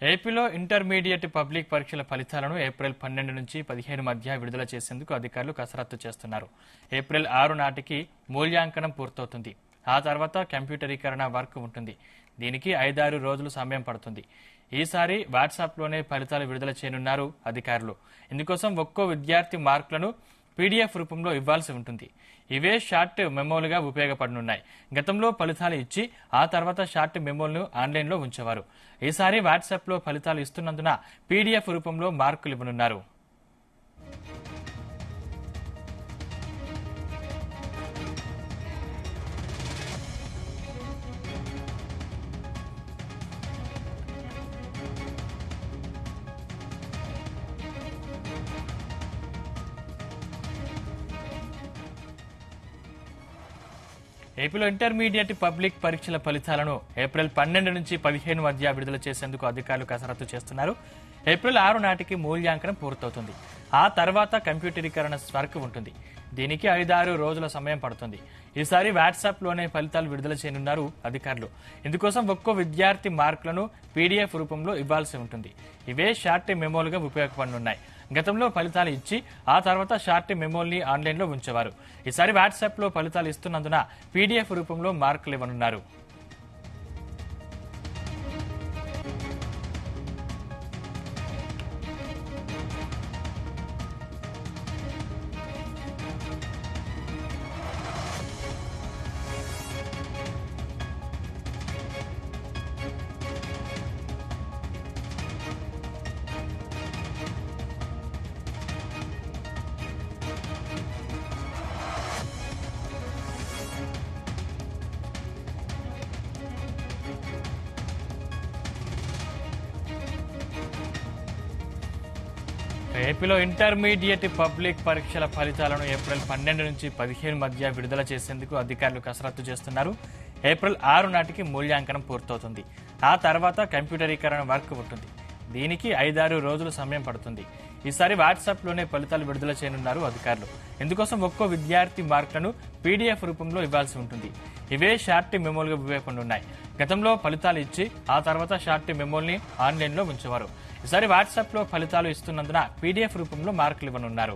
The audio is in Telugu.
ఏపీలో ఇంటర్మీడియట్ పబ్లిక్ పరీక్షల ఫలితాలను ఏప్రిల్ 12 నుంచి 15 మధ్య విడుదల చేసేందుకు అధికారులు కసరత్తు చేస్తున్నారు. ఏప్రిల్ 6 నాటికి మూల్యాంకనం పూర్తవుతుంది. ఆ తర్వాత కంప్యూటరీకరణ వర్క్ ఉంటుంది. దీనికి 5-6 రోజులు సమయం పడుతుంది. ఈసారి వాట్సాప్లోనే ఫలితాలు విడుదల చేయనున్నారు అధికారులు. ఇందుకోసం ఒక్కో విద్యార్థి మార్కులను పీడీఎఫ్ రూపంలో ఇవ్వాల్సి ఉంటుంది. ఇవే షార్ట్ మెమోలుగా ఉపయోగపడనున్నాయి. గతంలో ఫలితాలు ఇచ్చి ఆ తర్వాత షార్ట్ మెమోలను ఆన్లైన్లో ఉంచేవారు. ఈసారి వాట్సాప్లో ఫలితాలు ఇస్తున్నందున పీడీఎఫ్ రూపంలో మార్కులు ఇవ్వనున్నారు. ఏపీలో ఇంటర్మీడియట్ పబ్లిక్ పరీక్షల ఫలితాలను ఏప్రిల్ 12 నుంచి 15 మధ్య విడుదల చేసేందుకు అధికారులు కసరత్తు చేస్తున్నారు. ఏప్రిల్ 6 నాటికి మూల్యాంకనం పూర్తవుతుంది. ఆ తర్వాత కంప్యూటరీకరణ వర్క్ ఉంటుంది. దీనికి 5-6 రోజుల సమయం పడుతుంది. ఈసారి వాట్సాప్లోనే ఫలితాలు విడుదల చేయనున్నారు అధికారులు. ఇందుకోసం ఒక్కో విద్యార్థి మార్కులను పీడీఎఫ్ రూపంలో ఇవ్వాల్సి ఉంటుంది. ఇవే షార్ట్ మెమోలుగా ఉపయోగపడనున్నాయి. గతంలో ఫలితాలు ఇచ్చి ఆ తర్వాత షార్ట్ మెమోల్ని ఆన్లైన్లో ఉంచేవారు. ఈసారి వాట్సాప్లో ఫలితాలు ఇస్తున్నందున పీడీఎఫ్ రూపంలో మార్కులు ఇవ్వనున్నారు. ఏపీలో ఇంటర్మీడియట్ పబ్లిక్ పరీక్షల ఫలితాలను ఏప్రిల్ 12 నుంచి 15 మధ్య విడుదల చేసేందుకు అధికారులు కసరత్తు చేస్తున్నారు. ఏప్రిల్ 6 నాటికి మూల్యాంకనం పూర్తవుతుంది. ఆ తర్వాత కంప్యూటరీకరణ వర్క్ ఉంటుంది. దీనికి 5-6 రోజులు సమయం పడుతుంది. ఈసారి వాట్సాప్లోనే ఫలితాలు విడుదల చేయనున్నారు అధికారులు. ఇందుకోసం ఒక్కో విద్యార్థి మార్కులను పీడీఎఫ్ రూపంలో ఇవ్వాల్సి ఉంటుంది. ఇవే షార్ట్ మెమోలుగా ఉపయోగపడనున్నాయి. గతంలో ఫలితాలు ఇచ్చి ఆ తర్వాత షార్ట్ మెమోల్ని ఆన్లైన్లో ఉంచేవారు. ఈసారి వాట్సాప్లో ఫలితాలు ఇస్తున్నందున పీడీఎఫ్ రూపంలో మార్కులు ఇవ్వనున్నారు.